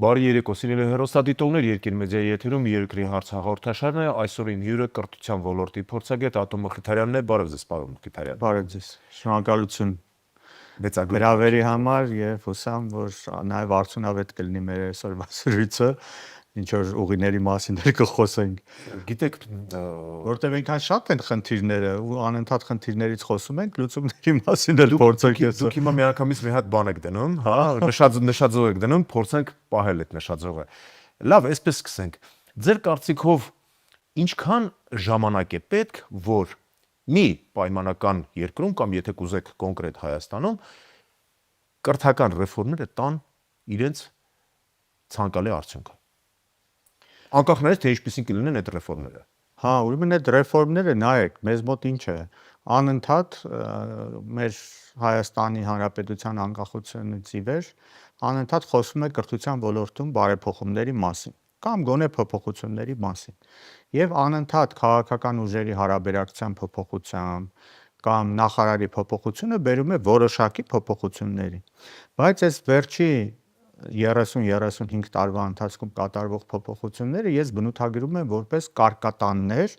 Բարի երեկո, սիրելի հեռուստադիտողներ, Երկիր մեդիայի եթերում Երկրի հարց հաղորդաշարն է, այսօր իմ հյուրը կրթության ոլորտի փորձագետ Ատոմ Մխիթարյանն է, բարև ձեզ, պարոն Մխիթարյան։ Բարև ձեզ, շնորհակալություն Մեծագույն հրավերի համար եւ հուսամ, որ նաեւ արդյունավետ կլինի մեր այսօրվա զրույցը, ինչ որ ուղիների մասին կխոսենք։ Գիտեք, որտեղ այնքան շատ են խնդիրները ու անընդհատ խնդիրներից խոսում ենք, լուծումների մասին էլ փորձենք ես։ դուք հիմա միանգամից մի հատ բան եք դնում, հա, նշաձող եք դնում, փորձենք պահել այդ նշաձողը։ Լավ, այսպես սկսենք։ Ձեր կարծիքով ինչքան ժամանակ է պետք, որ մի պայմանական երկրում կամ եթե կուզեք կոնկրետ Հայաստանում կրթական ռեֆորմները տան իրենց ցանկալի արդյունքը։ Անկախ նրանից թե ինչպեսին կլինեն այդ ռեֆորմները։ Հա, ուրեմն այդ ռեֆորմները նայեք, մեզ մոտ ինչ է, անընդհատ մեր Հայաստանի Հանրապետության անկախությունից ի վեր անընդհատ խոսում է կրթության ոլորտում բարեփոխումների մասին կամ գոնե փոփոխությունների մասին։ Եվ անընդհատ քաղաքական ուժերի հարաբերակցության փոփոխությամբ կամ նախարարի փոփոխությունը բերում է որոշակի փոփոխությունների։ Բայց այս վերջի 30-35 տարվա ընթացքում կատարվող փոփոխությունները ես բնութագրում եմ որպես կարկատաններ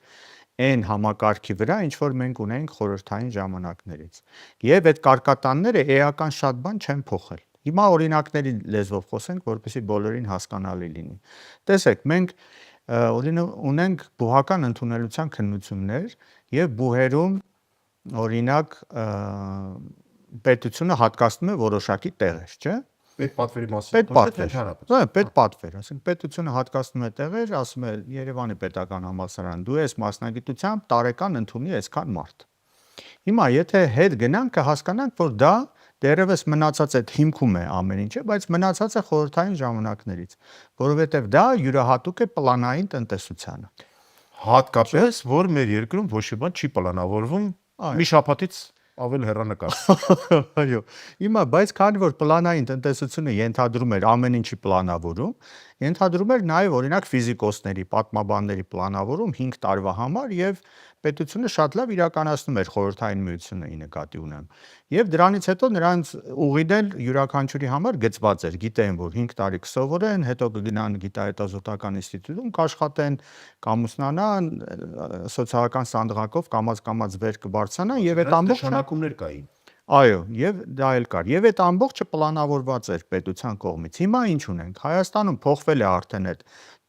այն համակարգի վրա, ինչ որ մենք ունենք խորհրդային ժամանակներից։ Եվ այդ կարկատանները էական շատ բան չեն փոխել։ Հիմա օրինակների լեզվով խոսենք, որպեսզի բոլորին հասկանալի լինի։ Տեսեք, մենք ունենք բուհական ընդունելության քննություններ եւ բուհերում օրինակ պետությունը հատկացնում է որոշակի տեղեր, չէ՞։ Պետպատվերի մասին։ Պետպատվեր, ասենք պետությունը հատկացնում է տեղեր, ասում է Երևանի պետական համալսարան, դու ես մասնագիտությամբ տարեկան ընդունի այսքան մարդ։ Հիմա եթե հետ գնանք կհասկանանք, որ դա դերևս մնացած է հիմքում է ամեն ինչը, բայց մնացած է խորհրդային ժամանակներից, որովհետև դա յուրահատուկ է պլանային տնտեսությանը։ Հատկապես, որ մեր երկրում ոչ մի բան չի պլանավորվում մի շաբաթից ավել հեռանկար։ Այո։ Հիմա բայց քանի որ պլանային տնտեսությունը ենթադրում էր ամեն ինչի պլանավորում, ենթադրում էր նաև օրինակ ֆիզիկոսների, պատմաբանների պլանավորում 5 տարվա համար եւ պետությունը շատ լավ իրականացնում էր խորհրդային միությունը ի նկատի ունեմ։ Եվ դրանից հետո նրանց ուղին էլ յուրաքանչյուրի համար գծված էր, գիտեն որ 5 տարի կսովորեն, հետո կգնան գիտահետազոտական ինստիտուտում կաշխատեն, կամուսնանան, սոցիալական սանդղակով կամաց վեր կբարձրանան եւ այդ ամբողջ նշանակումներ կային։ Այո, եւ դա էլ կար։ Եվ այդ ամբողջը պլանավորված էր պետության կողմից։ Հիմա ինչ ունենք։ Հայաստանում փոխվել է արդեն այդ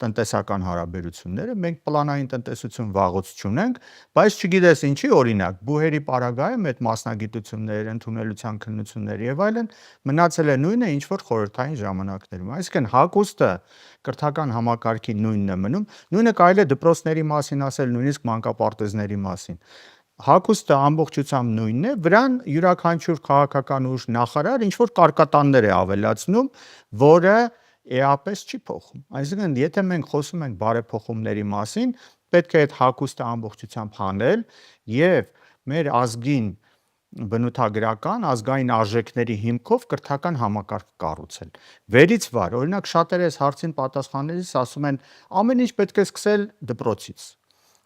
տնտեսական հարաբերությունները, մենք պլանային տնտեսություն վաղուց չունենք, բայց չգիտես ինչի օրինակ, բուհերի պարագայում այդ մասնագիտություններ, ընդունելության քննություններ եւ այլն մնացել է նույնը, ինչ որ խորհրդային ժամանակներում։ Այսինքն հակոստը կրթական համակարգի նույնն է մնում, նույնը կարելի է դպրոցների մասին ասել, նույնիսկ մանկապարտեզների մասին։ Հակոստը ամբողջությամբ նույնն է, վրան յուրաքանչյուր քաղաքական ուժ նախարար ինչ որ կարկատաններ է ավելացնում, որը էապես չի փոխում։ Այսինքն, եթե մենք խոսում ենք բարեփոխումների մասին, պետք է այդ հակոստը ամբողջությամբ հանել եւ մեր ազգին բնութագրական ազգային արժեքների հիմքով կրթական համակարգ կառուցել։ Վերից վար, օրինակ շատերը այս հարցին պատասխանելիս ասում են, ամեն ինչ պետք է սկսել դպրոցից։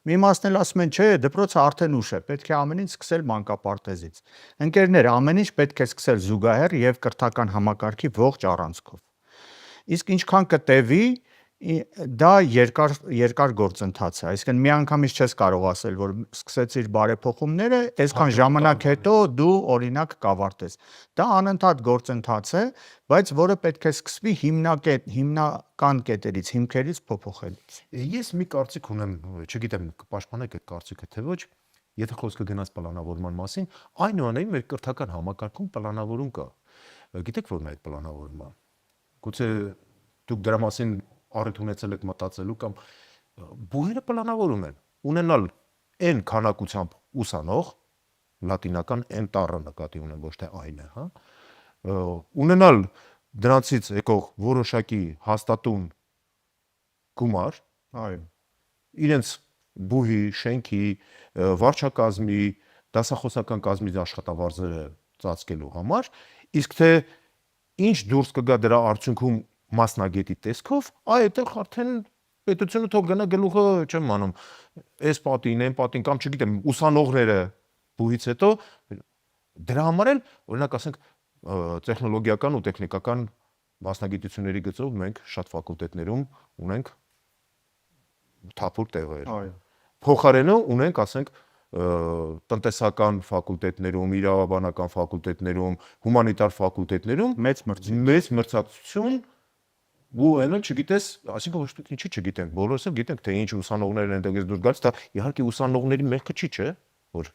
Մի մասն էլ ասում են, չէ, դպրոցը արդեն ուշ է, պետք է ամեն ինչ սկսել մանկապարտեզից։ Ընկերներ, ամեն ինչ պետք է սկսել զուգահեռ եւ կրթական համակարգի ողջ առանցքով։ Իսկ ինչքան կտևի, դա երկար գործընթաց է, այսինքն միանգամից չես կարող ասել, որ սկսեցիր բարեփոխումները, այսքան ժամանակ հետո դու օրինակ կավարտես։ Դա անընդհատ գործընթաց է, բայց որը պետք է սկսվի հիմնական կետերից, հիմքերից փոփոխելուց։ Ես մի կարծիք ունեմ, չգիտեմ կպաշտպանեք այդ կարծիքը թե ոչ, եթե խոսքը գնաց պլանավորման մասին, այնուամենայնիվ մեր կրթական համակարգում պլանավորում կա։ Գիտեք ո՞րն է այդ պլանավորումը։ Գուցե դուք դրա մասին առիթ ունեցել եք մտածելու կամ բուհերը պլանավորում են ունենալ n քանակությամբ ուսանող, լատինական n տառը նկատի ունեմ, ոչ թե այն է, հա, ունենալ դրանցից եկող որոշակի հաստատուն գումար, այո, իրենց բուհի, շենքի, վարչակազմի, դասախոսական կազմի աշխատավարձերը ծածկելու համար, իսկ թե ինչ դուրս կգա դրա արդյունքում մասնագետի տեսքով, այդտեղ արդեն պետությունը թող գնա գլուխը, չեմ անում, այս պատին, այն պատին կամ չգիտեմ, ուսանողները բուհից հետո դրա համար էլ օրինակ ասենք տեխնոլոգիական ու տեխնիկական մասնագիտությունների գծով մենք շատ ֆակուլտետներում ունենք թափուր տեղեր։ Այո։ Փոխարենը ունենք, ասենք, տնտեսական ֆակուլտետներում, իրավաբանական ֆակուլտետներում, հումանիտար ֆակուլտետներում Մեծ մրցակցություն ու այնը չգիտես, այսինքն ոչ թե ինչի չգիտենք, բոլորս էլ գիտենք, թե ինչ ուսանողներ են այնտեղից դուրս գալիս, դա իհարկե ուսանողների մեղքը չի, չէ, որ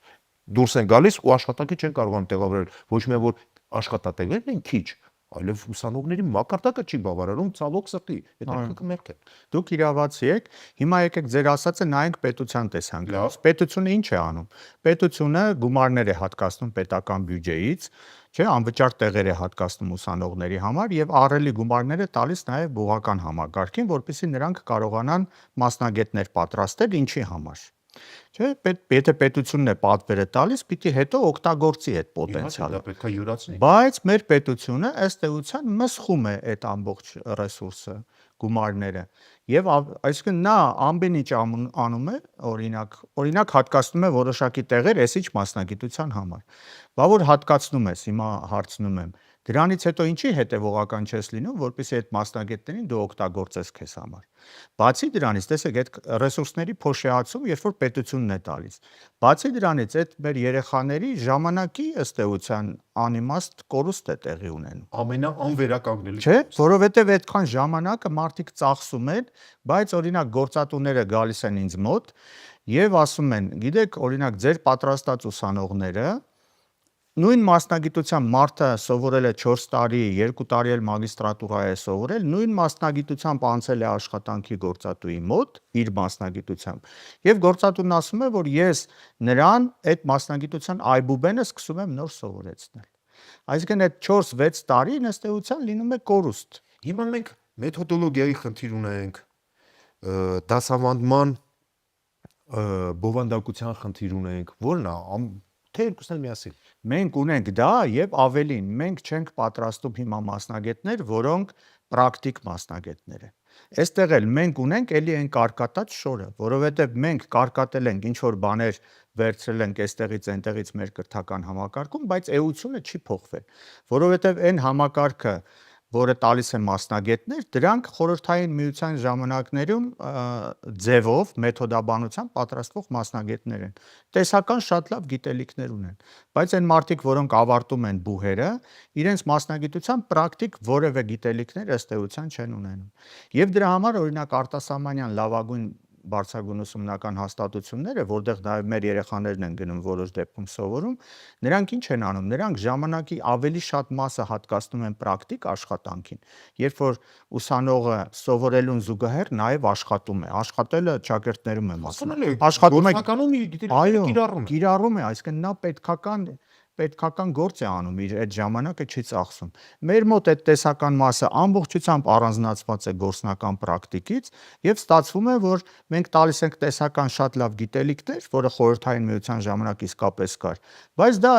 դուրս են գալիս ու աշխատանքի չեն կարողանում տեղավորել, ոչ միայն որ աշխատատեղերն են քիչ, այլև ուսանողների մակարդակը չի բավարարում, ցավոք սրտի, այդ մեղք է։ Դուք իրավացի եք, հիմա եկեք ձեր ասածը նայենք պետության տեսանկյունից։ Լավ։ Պետությունը ինչ է անում։ Պետությունը գումարներ է հատկացնում պետական բյուջեից, չէ, անվճար տեղեր է հատկացնում ուսանողների համար եւ ահռելի գումարներ է տալիս նաեւ բուհական համակարգին, որպեսզի նրանք կարողանան մասնագետներ պատրաստել ինչի համար։ Չէ, եթե պետությունն է պատվերը տալիս, պիտի հետո օգտագործի այդ պոտենցիալը։ Դա պետք է յուրացնի։ Բայց մեր պետությունը ըստ էության մսխում է այդ ամբողջ ռեսուրսը, գումարները եւ այսինքն նա ամեն ինչ անում է, օրինակ հատկացնում է որոշակի տեղեր էսիչ մասնագիտության համար։ Բա որ հատկացնում ես, հիմա հարցնում եմ, դրանից հետո ինչի հետևողական չես լինում, որպեսզի այդ մասնագետներին դու օգտագործես քեզ համար։ Բացի դրանից, տեսեք, այդ ռեսուրսների փոշիացում, երբ որ պետությունն է տալիս։ Բացի դրանից, այդ մեր երեխաների ժամանակի ըստ էության անիմաստ կորուստ է տեղի ունենում։ Ամենաանվերականգնելի։ Չէ, որովհետև այդքան ժամանակը մարդիկ ծախսում են, բայց օրինակ գործատուները գալիս են ինձ մոտ եւ ասում են, գիտեք, օրինակ ձեր պատրաստած ուսանողները նույն մասնագիտության մարդը սովորել է 4 տարի, 2 տարի էլ մագիստրատուրա է սովորել, նույն մասնագիտությամբ անցել է աշխատանքի գործատուի մոտ իր մասնագիտությամբ եւ գործատուն ասում է, որ ես նրան այդ մասնագիտության այբուբենը սկսում եմ նոր սովորեցնել։ Այսինքն այդ 4-6 տարին ըստ էության լինում է կորուստ։ Հիմա մենք մեթոդոլոգիայի խնդիր ունենք, դասավանդման բովանդակության խնդիր ունենք, որն է, թե երկուսն էլ միասին։ Մենք ունենք դա եւ ավելին, մենք չենք պատրաստում հիմա մասնագետներ, որոնք պրակտիկ մասնագետներ են։ Այստեղ էլ մենք ունենք էլի այն կարկատած շորը, որովհետեւ մենք կարկատել ենք ինչ որ բաներ վերցրել ենք այստեղից այնտեղից մեր կրթական համակարգում, բայց էությունը չի փոխվել, որովհետեւ այն համակարգը, որը տալիս են մասնագետներ, դրանք խորհրդային միության ժամանակներում ձևով, մեթոդաբանությամբ պատրաստվող մասնագետներ են։ Տեսական շատ լավ գիտելիքներ ունեն, բայց այն մարդիկ, որոնք ավարտում են բուհերը, իրենց մասնագիտության պրակտիկ որևէ գիտելիքներ ըստ էության չեն ունենում։ Եվ դրա համար օրինակ արտասահմանյան լավագույն բարձրագույն ուսումնական հաստատությունները, որտեղ նաև մեր երեխաներն են գնում որոշ դեպքում սովորում, նրանք ինչ են անում, նրանք ժամանակի ավելի շատ մասը հատկացնում են պրակտիկ աշխատանքին, երբ որ ուսանողը սովորելուն զուգահեռ նաև աշխատում է, աշխատելը ճակերտներում եմ ասում, աշխատում է, այո, կիրառում է, այսինքն նա պետքական գործ է անում, իր այդ ժամանակը չի ծախսում։ Մեր մոտ այդ տեսական մասը ամբողջությամբ առանձնացված է գործնական պրակտիկից եւ ստացվում է, որ մենք տալիս ենք տեսական շատ լավ գիտելիքներ, որը խորհրդային միության ժամանակ իսկապես կար, բայց դա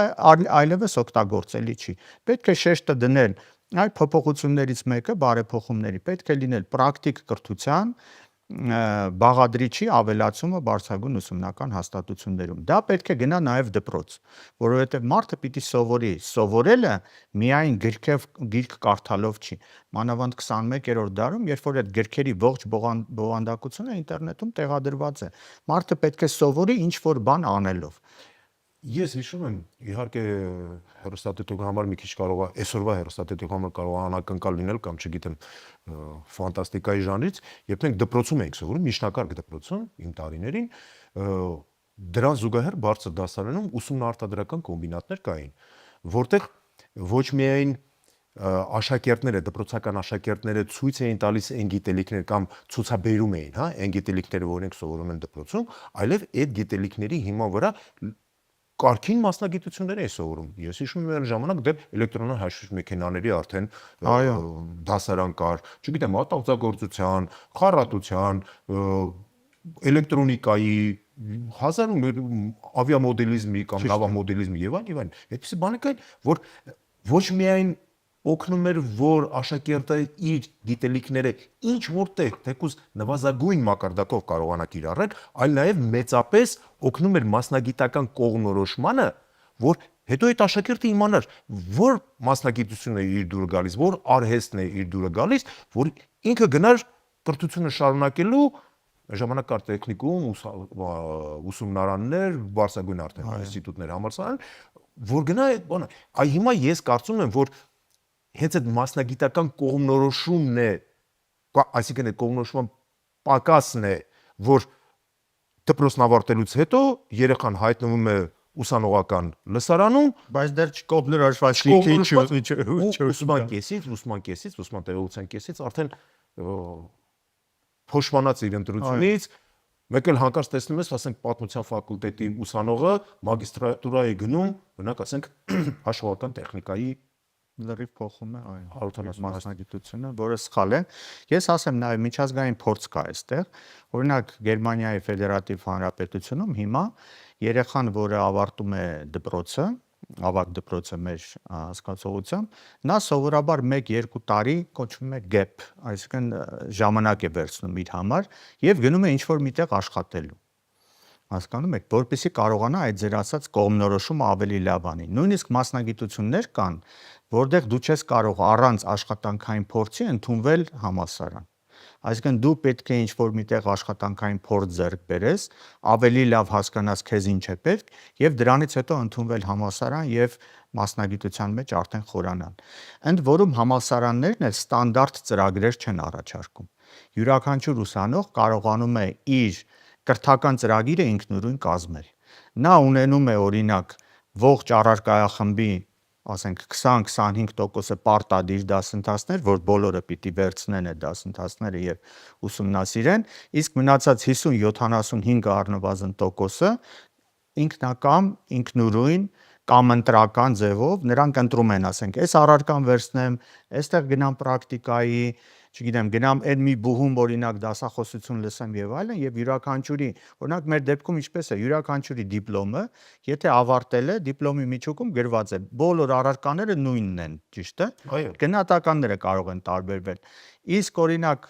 այլևս օգտագործելի չի։ Պետք է շեշտը դնել այ փոփոխություններից մեկը բարեփոխումների պետք է լինել պրակտիկ կրթության բաղադրիչի ավելացումը բարձրագույն ուսումնական հաստատություններում։ Դա պետք է գնա նաև դպրոց, որովհետև մարդը պիտի սովորի։ Սովորելը միայն գիրք կարդալով չի։ Մանավանդ 21-րդ դարում, երբ որ այդ գրքերի ողջ բովանդակությունը ինտերնետում տեղադրված է, մարդը պետք է սովորի ինչ-որ բան անելով։ Ես հիշում եմ, իհարկե հեռուստատիտողի համար մի քիչ կարող է, այսօրվա հեռուստատիտողի համար կարող է անակնկալ լինել կամ չգիտեմ, ֆանտաստիկայի ժանրից, երբ մենք դպրոցում էինք սովորում, միջնակարգ դպրոցում իմ տարիներին, դրան զուգահեռ բարձր դասարանում ուսումնարտադրական կոմբինատներ կային, որտեղ ոչ միայն աշակերտները, դպրոցական աշակերտները ցույց էին տալիս այն գիտելիքները կամ ցուցաբերում էին, հա, այն գիտելիքները, որ մենք սովորում են դպրոցում, այլև այդ գիտելիքների հիման վրա կարգին մասնագիտություններ էին սովորում։ Ես հիշում եմ այն ժամանակ դեռ էլեկտրոնային հաշվիչ մեքենաների արդեն դասարան կար, չգիտեմ, մատաղձագործության, խառատության, էլեկտրոնիկայի, ավիամոդելիզմի կամ նավամոդելիզմի եւ այլն, այդպիսի բաներ կային, որ ոչ միայն օգնում էր, որ աշակերտը իր գիտելիքները ինչ որտեղ թեկուզ նվազագույն մակարդակով կարողանա կիրառել, այլ նաև մեծապես օգնում էր մասնագիտական կողմնորոշմանը, որ Հետո այդ աշակերտը իմանար, որ մասնագիտությունն է իր դուրը գալիս, որ արհեստն է իր դուրը գալիս, որ ինքը գնար կրթությունը շարունակելու ժամանակ կար տեխնիկում, ուսումնարաններ, բարձրագույն արդեն ինստիտուտներ, համալսարան, որ գնա այդ բանը։ Այ հիմա ես կարծում եմ, որ հենց այդ մասնագիտական կողմնորոշումն է, այսինքն այդ կողմնորոշման պակասն է, որ դպրոցն ավարտելուց հետո երեխան հայտնվում է ուսանողական լսարանում, բայց դեռ չկողմնորոշված ուսման տևողության կեսից արդեն փոշմանած իր ընտրությունից, մեկ էլ հանկարծ տեսնում ես, ասենք պատմության ֆակուլտետի ուսանողը մագիստրատուրա է գնում, բնակ ասենք հաշվողական տեխնիկայի լրիվ փոխում է, այո, 170 մասնագիտությունը, որը սխալ է։ Ես ասեմ նաև միջազգային փորձ կա այստեղ։ Օրինակ Գերմանիայի Ֆեդերատիվ Հանրապետությունում հիմա երեխան, որը ավարտում է դպրոցը, ավագ դպրոցը մեր հասկացողությամբ, նա սովորաբար 1-2 տարի կոչվում է gap, այսինքն ժամանակ է վերցնում իր համար եւ գնում է ինչ-որ միտեղ աշխատելու։ Հասկանում եք, որպեսզի կարողանա այդ ձեր ասած կողմնորոշումը ավելի լավ անի։ Նույնիսկ մասնագիտություններ կան, որտեղ դու չես կարող առանց աշխատանքային փորձի ընդունվել համալսարան։ Այսինքն դու պետք է ինչ-որ միտեղ աշխատանքային փորձ ձեռք բերես, ավելի լավ հասկանաս քեզ ինչ է պետք եւ դրանից հետո ընդունվել համալսարան եւ մասնագիտության մեջ արդեն խորանալ։ Ընդ որում համալսարաններն էլ ստանդարտ ծրագրեր չեն առաջարկում։ Յուրաքանչյուր ուսանող կարողանում է իր կրթական ծրագիրը ինքնուրույն կազմել։ Նա ունենում է օրինակ ողջ առարկայախմբի, ասենք 20-25% պարտադիր դասընթացներ, որ բոլորը պիտի վերցնեն այդ դասընթացները եւ ուսումնասիրեն, իսկ մնացած 50-75 առնվազն տոկոսը ինքնակամ, ինքնուրույն կամ ընտրական ձևով նրանք ընտրում են, ասենք, այս առարկան վերցնեմ, այստեղ գնամ պրակտիկայի, չգիտեմ, գնամ այն մի բուհում օրինակ դասախոսություն լսեմ եւ այլն, եւ յուրաքանչյուրի, օրինակ մեր դեպքում ինչպես է, յուրաքանչյուրի դիպլոմը, եթե ավարտել է, դիպլոմի միջուկում գրված է, բոլոր առարկաները նույնն են, ճիշտ է։ Այո։ Գնահատականները կարող են տարբերվել։ Իսկ օրինակ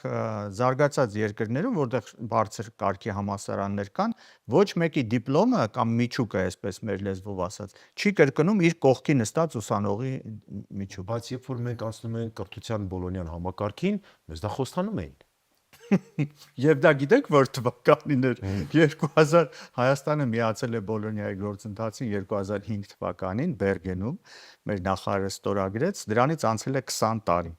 զարգացած երկրներում, որտեղ բարձր կարգի համալսարաններ կան, ոչ մեկի դիպլոմը կամ միջուկը, այսպես մեր լեզվով ասած, չի կրկնում իր կողքի նստած ուսանողի միջուկը։ Բայց երբ որ մենք անցնում ենք կրթության բոլոնյան համակարգին, մեզ դա խոստանում էին։ Եվ դա գիտեք որ թվականին էր 2000 Հայաստանը միացել է Բոլոնիայի գործընթացին 2005 թվականին Բերգենում մեր նախարարը ստորագրեց, դրանից անցել է 20 տարի։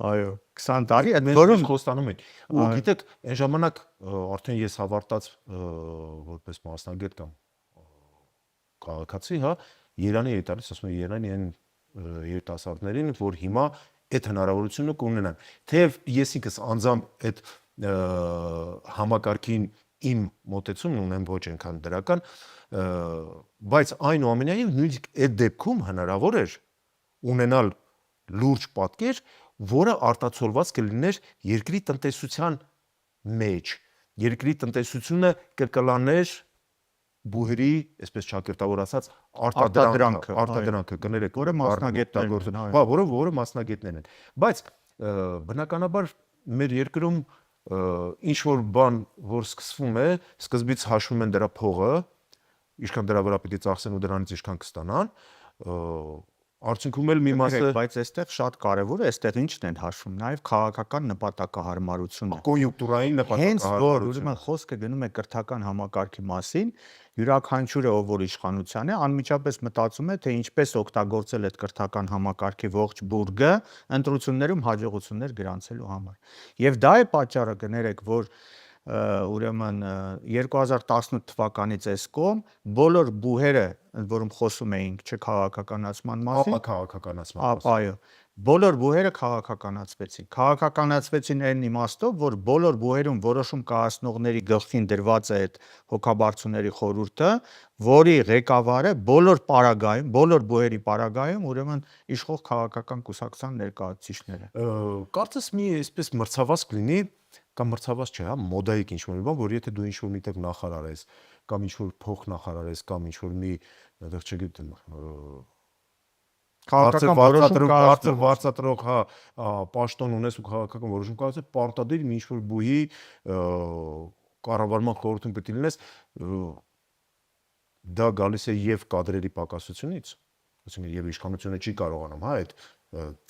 Այո, 20 տարի, այդ որում խոստանում են։ Ու գիտեք, այն ժամանակ արդեն ես հավարտած որպես մասնագետ կամ քաղաքացի, հա, Երանի էի տալիս, ասում եմ Երանի այն երիտասարդներին, որ հիմա այդ հնարավորությունը կունենան։ Թեև ես ինքս անձամբ այդ համակարգին իմ մոտեցումն ունեմ ոչ այնքան դրական, բայց այնուամենայնիվ նույնիսկ այդ դեպքում հնարավոր էր ունենալ լուրջ պատկեր, որը արտացոլված կլիներ երկրի տնտեսության մեջ, երկրի տնտեսությունը կկլաներ բուհերի, այսպես ճակերտավոր ասած, արտադրանքը կներեք, որը մասնագետներն են, հա, որը մասնագետներն են։ Բայց բնականաբար մեր երկրում ինչ որ բան, որ սկսվում է, սկզբից հաշվում են դրա փողը, ինչքան դրա վրա պիտի ծախսեն ու դրանից ինչքան կստանան, արդյունքում էլ մի մասը, բայց այստեղ շատ կարևոր է, այստեղ ինչն են հաշվում, նաև քաղաքական նպատակահարմարությունը։ կոնյունկտուրային Հենց որ նպատակահարմարությունը։ ուրեմն խոսքը գնում է կրթական համակարգի մասին, յուրաքանչյուրը ով որ իշխանության է, անմիջապես մտածում է, թե ինչպես օգտագործել այդ կրթական համակարգի ողջ բուրգը ընտրություններում հաջողություններ գրանցելու համար։ Եվ դա է պատճառը, կներեք, որ ուրեմն 2018 թվականից այս կողմ բոլոր բուհերը, ընդ որում խոսում էինք չքաղաքականացման մասին, Ապաքաղաքականացման այո, բոլոր բուհերը քաղաքականացվեցին այն իմաստով, որ բոլոր բուհերում որոշում կայացնողների գլխին դրված է այդ հոգաբարձուների խորհուրդը, որի ղեկավարը բոլոր բուհերի պարագայում ուրեմն իշխող քաղաքական կուսակցության ներկայացուցիչները։ Կարծես մի այսպես մրցավազք լինի, կամ մրցավազք չէ, հա, մոդայիկ ինչ-որ մի բան, որ եթե դու ինչ-որ միտեղ նախարար ես, կամ ինչ-որ փոխնախարար ես, կամ ինչ-որ մի, այդտեղ չգիտեմ, Քաղաքական որոշում բարձր վարձատրող, հա, պաշտոն ունես ու քաղաքական որոշում կայացես, պարտադիր մի ինչ-որ բուհի կառավարման խորհրդում պետք է լինես, դա գալիս է եւ կադրերի պակասությունից, Այսինքն եւ իշխանությունը չի կարողանում, հա, այդ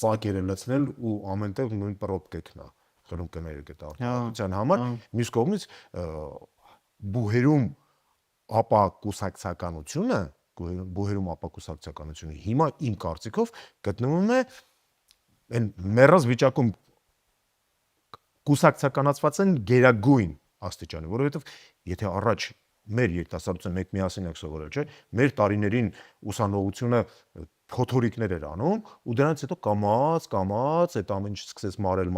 ծակերը լցնել ու ամենտեղ նույն պրոբկեքն է խրունկները գտարության համար։ Մյուս կողմից բուհերում ապա կուսակցականությունը հիմա իմ կարծիքով գտնվում է այն մեռած վիճակում կուսակցականացված են գերագույն աստիճանի, որովհետև եթե առաջ մեր երիտասարդությունը մենք միասին ենք սովորել, չէ՞, մեր տարիներին ուսանողությունը փոթորիկներ էր անում ու դրանից հետո կամած այդ ամեն ինչ սկսեց մարել,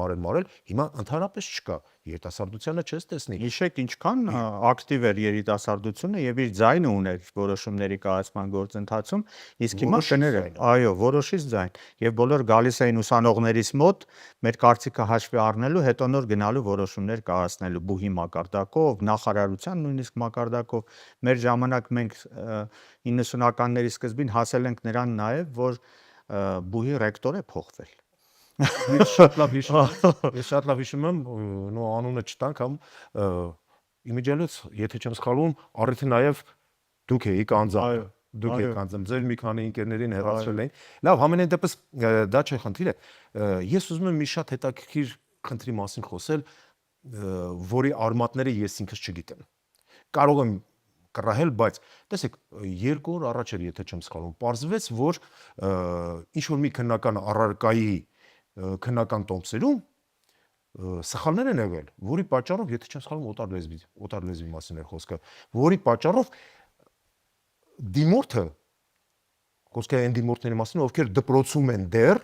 հիմա ընդհանրապես չկա, երիտասարդությանը չես տեսնի։ Հիշեք ինչքան ակտիվ էր երիտասարդությունը եւ իր ձայնը ուներ որոշումների կայացման գործընթացում, իսկ հիմա կները, այո, որոշից ձայն, եւ բոլոր գալիս էին ուսանողներից մոտ մեր կարծիքը հաշվի առնելու, հետո նոր գնալու որոշումներ կայացնելու բուհի մակարդակով, նախարարության նույնիսկ մակարդակով։ Մեր ժամանակ մենք 90-ականների սկզբին հասել ենք նրան նաեւ, որ բուհի ռեկտոր է փոխվել։ Ես շատ լավ հիշում եմ, նո անունը չտանք, համ իմիջիալից, եթե չեմ սխալվում, առիթը նաև դուք էիք անձամբ, ձեր մի քանի ընկերներին հեռացրել էին։ Լավ, համենայն դեպս դա չէ խնդիրը։ Ես ուզում եմ մի շատ հետաքրքիր խնդրի մասին խոսել, որի արմատները ես ինքս չգիտեմ։ Կարող եմ կռահել, բայց տեսեք, 2 օր առաջ էր, եթե չեմ սխալվում, պարզվեց, որ ինչ որ մի քննական առարկայի քննական տոմսերում սխալներ են եղել, որի պատճառով, եթե չեմ սխալվում, օտար լեզվի մասին է խոսքը, որի պատճառով դիմորդը, խոսքը այն դիմորդների մասին, ովքեր դպրոցում են դեռ,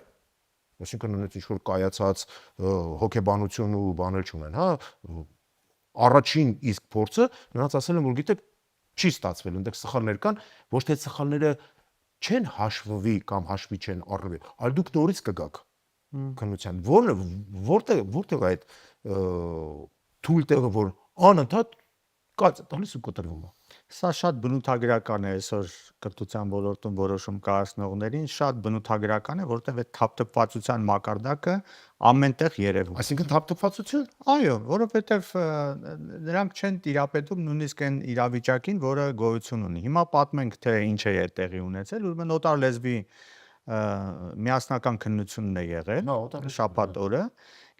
այսինքն ունեցած ինչ որ կայացած հոգեբանություն ու բաներ չունեն, հա, առաջին իսկ փորձը նրանց ասել են, որ գիտեք, չի ստացվել, այնտեղ սխալներ կան, ոչ թե սխալները չեն հաշվվի կամ հաշվի չեն առնվի, այլ դուք նորից կգաք քննության, որտեղ այդ թույլ տեղը, որ անընդհատ կաց է տալիս ու կտրվում է։ Սա շատ բնութագրական է այսօր կրթության ոլորտում որոշում կայացնողներին, շատ բնութագրական է, որովհետև այդ թափթփվածության մակարդակը ամենտեղ երևում է։ Այսինքն թափթփվածություն։ Այո, որովհետև նրանք չեն տիրապետում նույնիսկ այն իրավիճակին, որը գոյություն ունի։ Հիմա պատմենք, թե ինչ է տեղի ունեցել, ուրեմն օտար լեզվի միասնական քննությունն է եղել շաբաթ օրը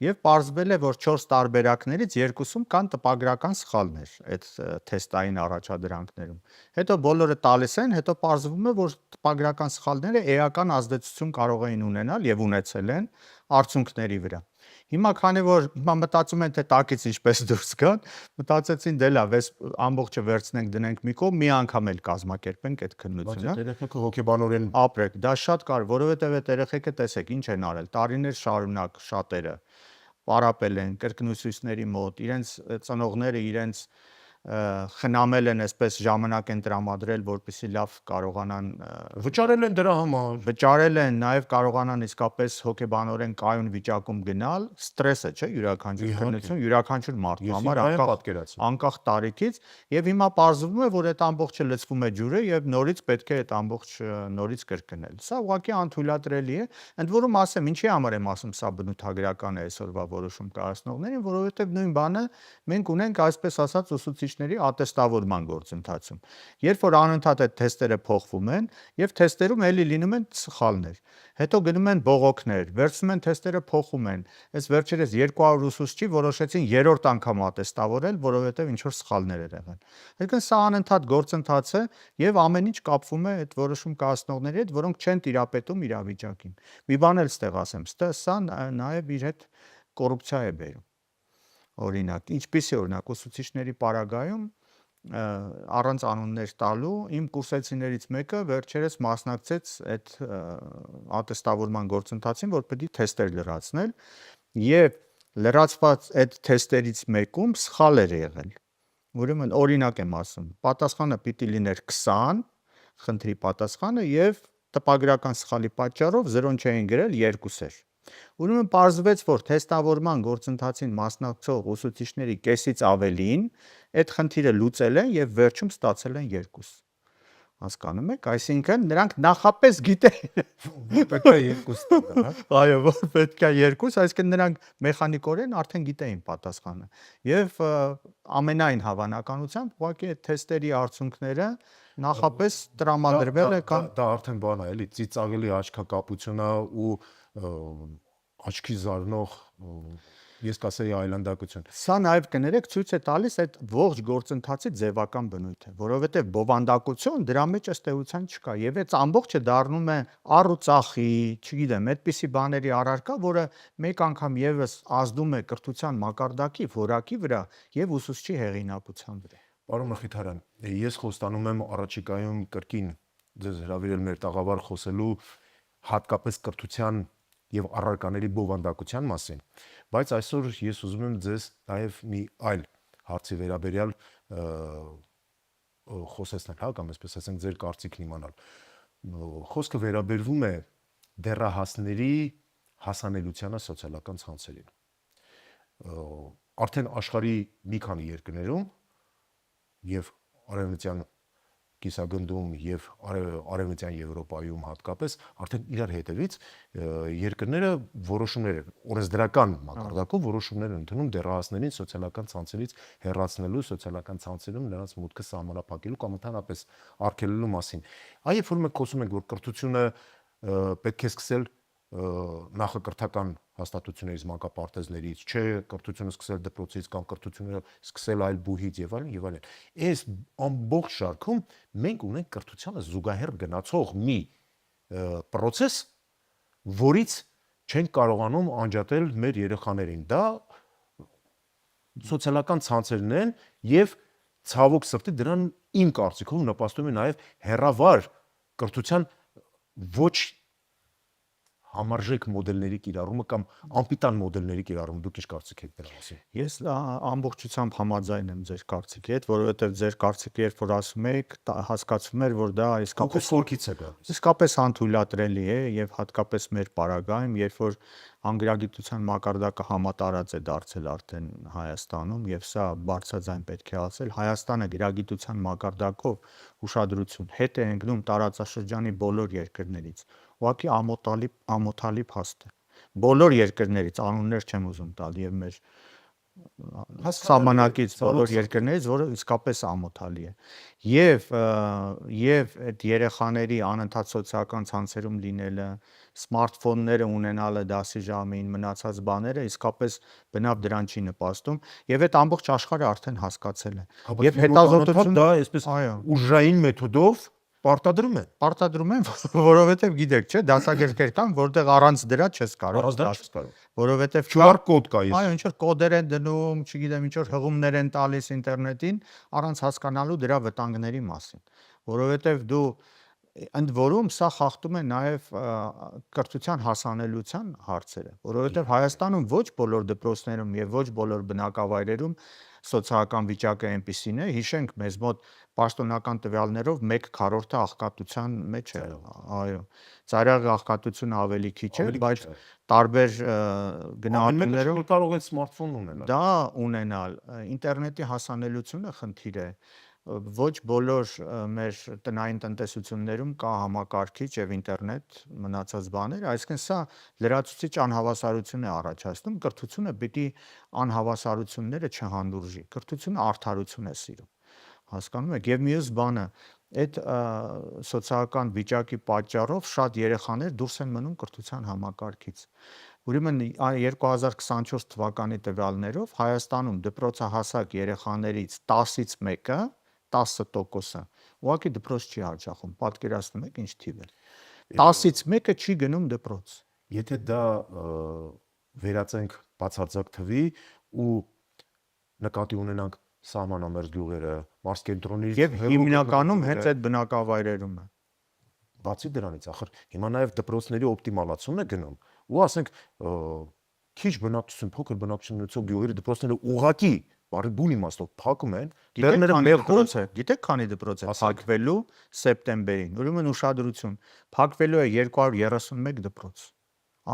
եւ պարզվել է, որ 4 տարբերակներից 2-ում կան տպագրական սխալներ այդ թեստային առաջադրանքներում։ Հետո բոլորը տալիս են, հետո պարզվում է, որ տպագրական սխալները էական ազդեցություն կարող էին ունենալ եւ ունեցել են արդյունքների վրա։ Հիմա քանի որ մտածում են, թե տակից ինչպես դուրս գան, մտածեցին դե լավ, այս ամբողջը վերցնենք, դնենք մի կողմ, մի անգամ էլ կազմակերպենք այդ քննությունը։ Բայց երեխեքը հոգեբանորեն ապրեք, դա շատ կարևոր, որովհետև այդ երեխեքը տեսեք, ինչ են արել, տարիներ շարունակ շատերը պարապել են կրկնուսույցների մոտ, իրենց ծնողները իրենց խնամել են, այսպես ժամանակ են տրամադրել, որպեսզի լավ կարողանան վճարել են դրա համար, վճարել են, նաև կարողանան իսկապես հոգեբանորեն կայուն վիճակում գնալ, ստրես է, չէ, յուրաքանչյուր քննություն, յուրաքանչյուր մարդու համար անկախ տարիքից, եւ հիմա պարզվում է, որ այդ ամբողջը լցվում է ջուրը եւ նորից պետք է այդ ամբողջ նորից կրկնել։ Սա ուղղակի անթույլատրելի է, ընդ որում ասեմ, ինչի համար եմ ասում, սա բնութագրական է այսօրվա որոշում կայացնողներին, որովհետեւ նույն բանը մենք ունենք այսպես ասած ուսուցիչների ատեստավորման գործընթացում։ Երբ որ անընդհատ այդ թեստերը փոխվում են եւ թեստերում էլի լինում են սխալներ, հետո գնում են բողոքներ, վերցնում են թեստերը փոխում են։ Այս վերջերս 200 ուսուցչի որոշեցին 3-րդ անգամ ատեստավորել, որովհետեւ ինչ որ սխալներ էր եղել։ Այսինքն սա անընդհատ գործընթաց է եւ ամեն ինչ կապվում է այդ որոշում կայացնողների հետ, որոնք չեն տիրապետում իրավիճակին։ Մի բան էլ ստեղ ասեմ, սա նաեւ իր հետ կոռուպցիա է բերում։ Օրինակ, ինչպիսի օրինակ ուսուցիչների պարագայում առանց անուններ տալու իմ կուրսեցիներից մեկը վերջերս մասնակցեց այդ ատեստավորման գործընթացին, որ պետք է թեստեր լրացնել եւ լրացված այդ թեստերից մեկում սխալ էր եղել։ Ուրեմն օրինակ եմ ասում, պատասխանը պիտի լիներ 20, խնդրի պատասխանը եւ տպագրական սխալի պատճառով 0 չէին գրել 2 էր։ Ուրեմն պարզվեց, որ թեստավորման գործընթացին մասնակցող ուսուցիչների կեսից ավելին այդ խնդիրը լուծել են եւ վերջում ստացել են 2։ Հասկանում եք, այսինքն նրանք նախապես գիտեն, պետք է երկուս տալ, հա։ այո, որ պետք է երկուս, այսինքն նրանք մեխանիկորեն արդեն գիտեին պատասխանը։ Եվ ամենայն հավանականությամբ ուղղակի այդ թեստերի արդյունքները նախապես տրամադրվել է կամ դա արդեն բան է, էլի ծիծաղելի աչքակապություն է ու աչքի զարնող ես կասեի այլանդակություն։ Սա նաև կներեք ցույց է տալիս այդ ողջ գործընթացի ձևական բնույթը, որովհետև բովանդակություն դրա մեջ ըստ էության չկա, եւ այդ ամբողջը դառնում է առուծախի, չգիտեմ, այդպիսի բաների առարկա, որը մեկ անգամ եւս ազդում է կրթության մակարդակի, որակի վրա եւ ուսուցչի հեղինակության վրա։ Պարոն Մխիթարյան, ես խոստանում եմ առաջիկայում կրկին ձեզ հրավիրել մեր տաղավար խոսելու հատկապես կրթության եւ առարկաների բովանդակության մասին, բայց այսօր ես ուզում եմ ձեզ նաեւ մի այլ հարցի վերաբերյալ խոսեցնել, հա, կամ այսպես ասենք ձեր կարծիքն իմանալ։ Խոսքը վերաբերվում է դեռահասների հասանելիությանը սոցիալական ցանցերին։ Արդեն աշխարհի մի քանի երկրներում եւ արևմտյան կիսագնդում եւ արևմտյան Եվրոպայում հատկապես արդեն իրար հետևից երկրները որոշումներ օրենսդրական մակարդակով որոշումներ են ընդունում դեռահասներին սոցիալական ցանցերից հեռացնելու, սոցիալական ցանցերում նրանց մուտքը սահմանափակելու կամ ընդհանրապես արգելելու մասին։ Այ երբ որ մենք խոսում ենք, որ կրթությունը պետք է սկսել նախակրթական հաստատություններից, մանկապարտեզներից, չէ, կրթությունը սկսել դպրոցից կամ կրթությունը սկսել այլ բուհից եւ այլն եւ այլն։ Այս ամբողջ շարքում մենք ունենք կրթությանը զուգահեռ գնացող մի process, որից չենք կարողանում անջատել մեր երեխաներին։ Դա սոցիալական ցանցերն են եւ ցավոք սրտի դրան իմ կարծիքով նպաստում է նաեւ հեռավար կրթության ոչ համարժեք մոդելների կիրառումը կամ անպիտան մոդելների կիրառումը, դուք ինչ կարծիք եք դրա մասին։ Ես ամբողջությամբ համաձայն եմ ձեր կարծիքի հետ, որովհետև ձեր կարծիքը երբ որ ասում եք, հասկացվում էր, որ դա Իսկապես խորքից է գալիս։ իսկապես անթույլատրելի է եւ հատկապես մեր պարագայում, երբ որ անգրագիտության մակարդակը համատարած է դարձել արդեն Հայաստանում եւ սա բարձրաձայն պետք է ասել, Հայաստանը գրագիտության մակարդակով ուշադրություն հետ է ընկնում տարածաշրջանի բոլոր երկրներից։ Ուղղակի ամոթալի փաստ է։ Բոլոր երկրներից, անուններ չեմ ուզում տալ եւ մեր սահմանակից բոլոր երկրներից, որը իսկապես ամոթալի է։ Եվ այդ երեխաների անընդհատ սոցիալական ցանցերում լինելը, սմարթֆոնները ունենալը դասի ժամին, մնացած բաները իսկապես բնավ դրան չի նպաստում եւ այդ ամբողջ աշխարհը արդեն հասկացել է։ Եվ հետազոտություն դա այսպես ուժային մեթոդով պարտադրում են, որովհետև գիտեք, չէ, դասագրքեր կան, որտեղ առանց դրա չես կարող, որովհետև QR կոդ կա, այո, ինչ որ կոդեր են դնում, չգիտեմ, ինչ որ հղումներ են տալիս ինտերնետին, առանց հասկանալու դրա վտանգների մասին, որովհետև դու ընդ որում սա խախտում է նաև կրթության հասանելիության հարցերը, որովհետև Հայաստանում ոչ բոլոր դպրոցներում եւ ոչ բոլոր բնակավայրերում սոցիալական վիճակը այնպիսին է, հիշենք մեզ մոտ պաշտոնական տվյալներով 1/4-ը աղքատության մեջ է, այո, ծայրահեղ աղքատությունը ավելի քիչ է, բայց տարբեր գնահատումներով կարող է սմարթֆոն ունենալ։ Դա ունենալ, ինտերնետի հասանելիությունը խնդիր է, ոչ բոլոր մեր տնային տնտեսություններում կա համակարգիչ եւ ինտերնետ մնացած բաներ, այսինքն սա լրացուցիչ անհավասարություն է առաջացնում, կրթությունը պիտի անհավասարությունները չհանդուրժի, կրթությունը արդարություն է սիրում, հասկանում եք, եւ մյուս բանը, այդ սոցիալական վիճակի պատճառով շատ երեխաներ դուրս են մնում կրթության համակարգից։ Ուրեմն 2024 թվականի տվյալներով Հայաստանում դպրոցահասակ երեխաներից 10-ից 1-ը 10% ուղղակի դպրոց չի հաճախում, պատկերացնում եք ինչ թիվ է։ 10-ից 1-ը չի գնում դպրոց։ Եթե դա վերածենք բացարձակ թվի ու նկատի ունենանք սահմանամերձ գյուղերը, մարզկենտրոններից եւ հիմնականում հենց այդ բնակավայրերում է։ Բացի դրանից, ախր հիմա նաեւ դպրոցների օպտիմալացումն է գնում, ու ասենք քիչ բնակչություն, փոքր բնակչություն ունեցող գյուղերի դպրոցները ուղղակի բարի բուն իմաստով փակում են, Գիտեք քանի դպրոց է փակվելու սեպտեմբերին։ Ուրեմն ուշադրություն, փակվելու է 231 դպրոց։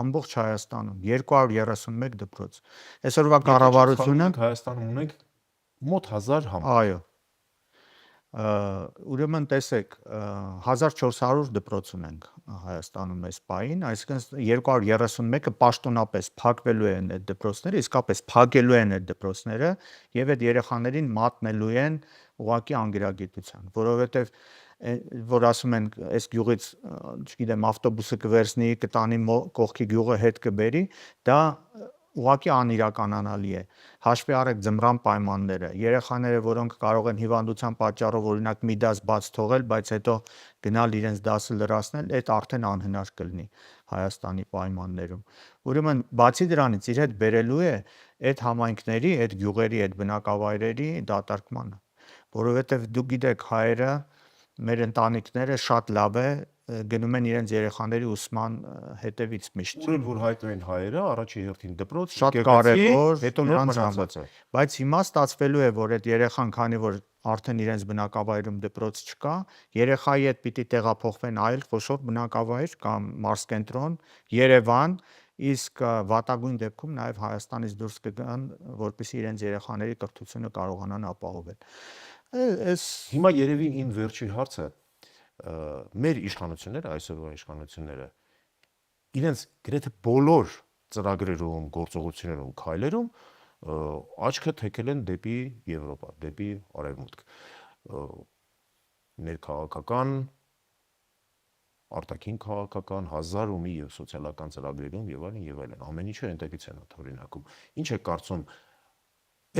Ամբողջ Հայաստանում 231 դպրոց։ Այսօրվա կառավարությունը Հայաստանում ունենք մոտ 1000 համ։ Այո։ Ուրեմն տեսեք 1400 դպրոց ունենք Հայաստանում այս պահին, այսինքն 231-ը պաշտոնապես փակվելու են այդ դպրոցները, իսկապես փակելու են այդ դպրոցները եւ այդ երեխաներին մատնելու են ուղղակի անգրագիտության, որովհետեւ որ ասում են այս գյուղից, չգիտեմ, ավտոբուսը կվերցնի, կտանի կողքի գյուղը հետ կբերի, դա ուղղակի անիրականանալի է։ Հաշվի առեք ձմռան պայմանները, երեխաները, որոնք կարող են հիվանդության պատճառով օրինակ մի դաս բաց թողել, բայց հետո գնալ իրենց դասը լրացնել, այդ արդեն անհնար կլինի Հայաստանի պայմաններում։ Ուրեմն բացի դրանից իր հետ բերելու է այդ համայնքների, այդ գյուղերի, այդ բնակավայրերի դատարկմանը, որովհետև դուք գիտեք հայերը, մեր ընտանիքները շատ լավ է գնում են իրենց երեխաների ուսման հետևից միշտ։ Ուրեմն որ հայտնվեն հայերը, առաջի հերթին դպրոց, շատ կարևոր, հետո նրանց մնացածը։ Բայց հիմա ստացվելու է, որ այդ երեխան, քանի որ արդեն իրենց բնակավայրում դպրոց չկա, երեխայի հետ պիտի տեղափոխվեն այլ խոշոր բնակավայր կամ մարզկենտրոն, Երևան, իսկ վատագույն դեպքում նաև Հայաստանից դուրս կգան, որպեսզի իրենց երեխաների կրթությունը կարողանան ապահովել։ Հիմա երևի իմ վերջին հարցը մեր իշխանությունները, այսօրվա իշխանությունները իրենց գրեթե բոլոր ծրագրերում, գործողություններում, քայլերում աչքը թեքել են դեպի Եվրոպա, դեպի Արևմուտք։ Ներքաղաքական, արտաքին քաղաքական, հազար ու մի եւ սոցիալական ծրագրերում եւ այլն, ամեն ինչը այնտեղից են օրինակում։ Ինչ է կարծում,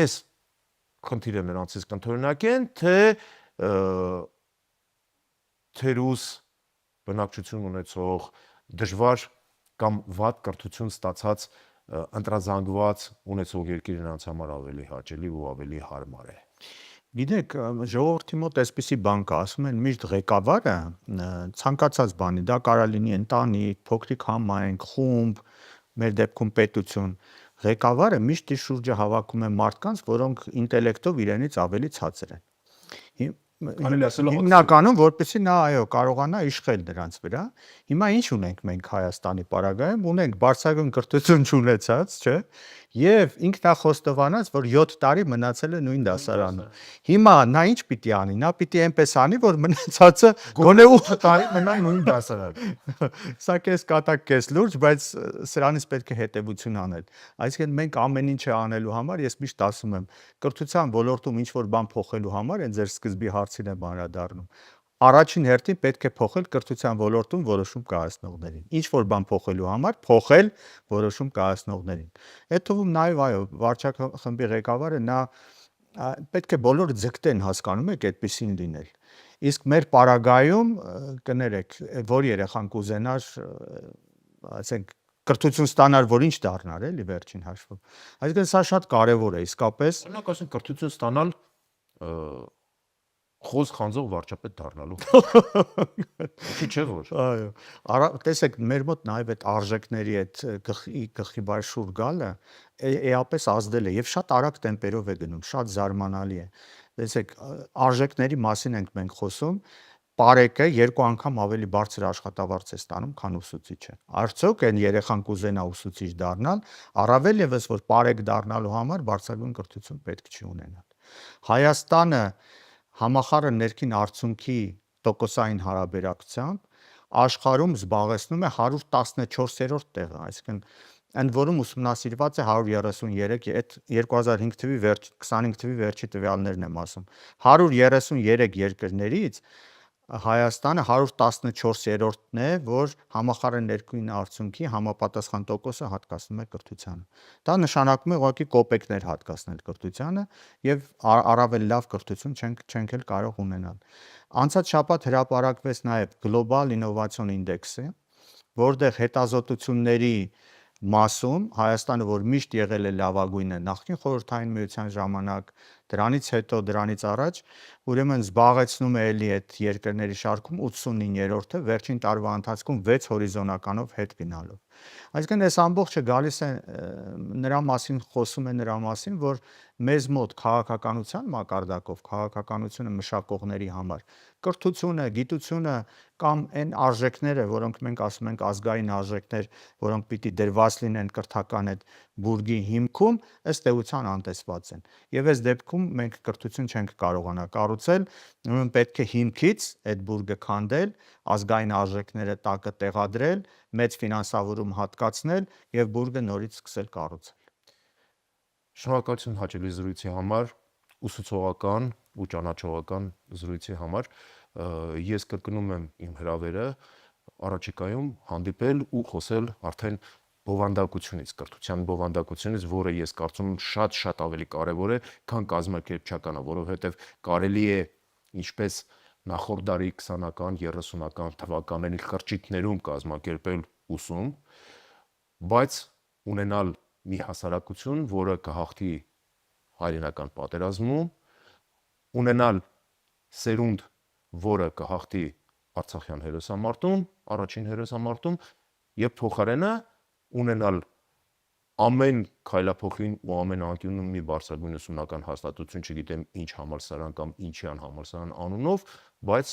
այս խնդիրը նրանցից կընդօրինակեն, թե թերուս բնակչություն ունեցող դժվար կամ վատ կրթություն ստացած ընտրազանգված ունեցող երկիր նրանց համար ավելի հաճելի ու ավելի հարմար է։ Գիտեք, ժողովրդի մոտ այսպիսի բան կա, ասում են միշտ ղեկավարը ցանկացած բանի, դա կարող լինի ընտանիք, փոքրիկ համայնք, խումբ, մեր դեպքում պետություն, ղեկավարը միշտ իր շուրջը հավաքում է մարդկանց, որոնք ինտելեկտով իրենից ավելի ցածր են։ Հիմնականում որպեսզի նա կարողանա իշխել նրանց վրա։ Հիմա ինչ ունենք մենք Հայաստանի պարագայում, ունենք բարձրագույն կրթություն չունեցած, չէ՞, եւ ինքնախոստովանած, որ 7 տարի մնացել է նույն դասարանում։ Հիմա նա ինչ պիտի անի, նա պիտի այնպես անի, որ մնացածը գոնե 8 տարի մնա նույն դասարանում։ Սա քեզ կատակ քեզ լուրջ, բայց սրանից պետք է հետևություն անել։ Այսինքն մենք ամեն ինչը անելու համար, ես միշտ ասում եմ, կրթության ոլորտում ինչ որ բան փոխելու համար, այն ձեր սկզբի հարցին եմ անդրադառնում։ Առաջին հերթին պետք է փոխել կրթության ոլորտում որոշում կայացնողներին։ Ինչ որ բան փոխելու համար փոխել որոշում կայացնողներին։ Այդ թվում նաև վարչախմբի ղեկավարը նա պետք է բոլորը ձգտեն, հասկանում եք, այդպեսին լինել։ Իսկ մեր պարագայում կներեք, որ երեխան կուզենար, ասենք կրթություն ստանալ, որ ինչ դառնար, էլի վերջին հաշվով։ Այսինքն սա շատ կարևոր է, իսկապես։ Օրինակ ասենք կրթություն ստանալ խոզ խանձող վարչապետ դառնալու։ Չէ՞ որ։ Այո։ Տեսեք, մեր մոտ նաև այդ արժեքների այդ գլխի բայր շուր գալը էապես ազդել է եւ շատ արագ տեմպերով է գնում, շատ զարմանալի է։ Տեսեք, արժեքների մասին ենք մենք խոսում, Պարեկը 2 անգամ ավելի բարձր աշխատավարձ է ստանում, քան ուսուցիչը։ Արդյոք այն երեխան կուզենա ուսուցիչ դառնալ, առավել եւս որ պարեկ դառնալու համար բարձրագույն կրթություն պետք չի ունենալ։ Հայաստանը համախառն ներքին արդյունքի տոկոսային հարաբերակցությամբ աշխարհում զբաղեցնում է 114-րդ տեղը, այսինքն ընդ որում ուսումնասիրված է 133, այդ 2005 թվականի 25 թվականի վերջի տվյալներն եմ ասում։ 133 երկրներից Հայաստանը 114-րդն է, որ համախառն ներքին արդյունքի համապատասխան տոկոսը հատկացնում է կրթությանը։ Դա նշանակում է ուղղակի կոպեկներ հատկացնել կրթությանը եւ առավել լավ կրթություն չենք էլ կարող ունենալ։ Անցած շաբաթ հրապարակվեց նաեւ Global Innovation Index-ը, որտեղ հետազոտությունների մասում Հայաստանը, որ միշտ եղել է լավագույնը նախկին խորհրդային միության ժամանակ, դրանից հետո, դրանից առաջ, ուրեմն զբաղեցնում է էլի այդ երկրների շարքում 89-րդը, վերջին տարվա ընթացքում 6 հորիզոնականով հետ գնալով։ Այսինքն այս ամբողջը գալիս է նրա մասին, խոսում է նրա մասին, որ մեզ մոտ քաղաքականության մակարդակով, քաղաքականությունը մշակողների համար կրթությունը, գիտությունը կամ այն արժեքները, որոնք մենք ասում ենք ազգային արժեքներ, որոնք պիտի դրված լինեն կրթական այդ բուրգի հիմքում, ըստ էության անտեսված են։ Եվ այս դեպքում մենք կրթություն չենք կարողանա կառուցել, ուրեմն պետք է հիմքից այդ բուրգը քանդել, ազգային արժեքները տակը տեղադրել, մեծ ֆինանսավորում հատկացնել եւ բուրգը նորից սկսել կառուցել։ Շնորհակալություն հաճելի զրույցի համար, ուսուցողական ու ճանաչողական զրույցի համար։ Ես կրկնում եմ իմ հրավերը առաջիկայում հանդիպել ու խոսել արդեն բովանդակությունից, կրթության բովանդակությունից, որը ես կարծում եմ շատ ավելի կարևոր է, քան կազմակերպչականը, որովհետև կարելի է ինչպես նախորդ դարի 20-ական, 30-ական թվականների խրճիթներում կազմակերպել ուսում, բայց ունենալ մի հասարակություն, որը կհաղթի հայրենական պատերազմում, ունենալ սերունդ, որը կհաղթի Արցախյան հերոսամարտում, առաջին հերոսամարտում եւ փոխարենը ունենալ ամեն քայլափոխին ու ամեն անկյունում մի բարձրագույն ուսումնական հաստատություն, չգիտեմ ինչ համալսարան կամ ինչյան համալսարան անունով, բայց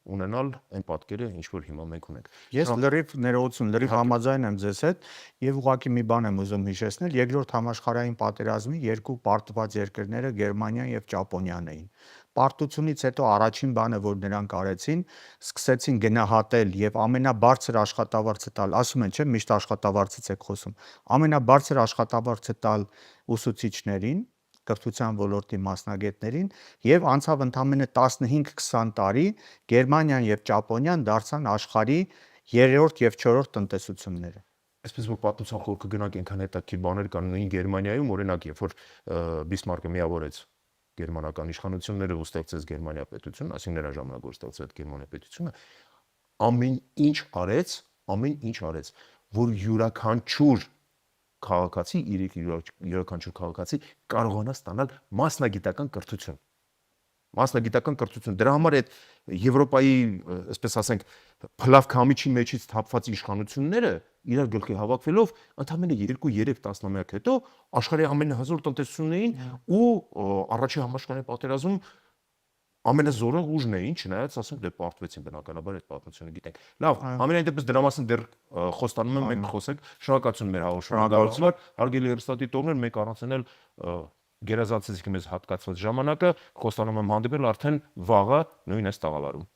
ունենալ այն պատկերը, ինչ որ հիմա մենք ունենք։ Ես լրիվ ներողություն, լրիվ համաձայն եմ ձեզ հետ եւ ուղղակի մի բան եմ ուզում հիշեցնել, երկրորդ համաշխարհային պատերազմի երկու պարտված երկրները Գերմանիան եւ Ճապոնիան էին։ Պարտությունից հետո առաջին բանը, որ նրանք արեցին, սկսեցին գնահատել եւ ամենաբարձր աշխատավարձը տալ, ասում են, չէ, միշտ աշխատավարձից եք խոսում, ամենաբարձր աշխատավարձը տալ ուսուցիչներին, կրթության ոլորտի մասնագետներին եւ անցավ ընդամենը 15-20 տարի Գերմանիան եւ Ճապոնիան դարձան աշխարհի 3-րդ եւ 4-րդ տնտեսությունները։ Այսպես որ պատմության խորքը գնանք այնքան հետաքրքիր բաներ կան նույն Գերմանիայում, օրինակ, երբ որ Բիսմարկը միավորեց գերմանական իշխանությունները ու ստեղծեց Գերմանիա պետություն, այսինքն նրա ժամանակ որ ստեղծեց Գերմանիա պետությունը, ամեն ինչ արեց, որ յուրաքանչյուր քաղաքացի, յուրաքանչյուր քաղաքացի կարողանա ստանալ մասնագիտական կրթություն։ Մասնագիտական կրթություն։ Դրա համար այդ Եվրոպայի, այսպես ասենք, փլավ քամիչի մեջից թափված իշխանությունները իրար գլխի հավաքվելով ընդամենը 2-3 տասնամյակ հետո աշխարհի ամենահզոր տնտեսություններին ու առաջին համաշխարհային պատերազմում ամենազորեղ ուժն էին, չնայած ասենք դե պարտվեցին բնականաբար այդ պատմությունը գիտենք։ Լավ, ամենայն դեպս դրա մասին դեռ խոստանում եմ մենք խոսենք։ Շնորհակալություն մեր հաղորդման։ Հարգելի հեռուստադիտողներ, մենք առանցնել գերազանցեցիք մեզ հատկացված ժամանակը, խոստանում եմ հանդիպել արդեն վաղը նույն այս տաղավարում։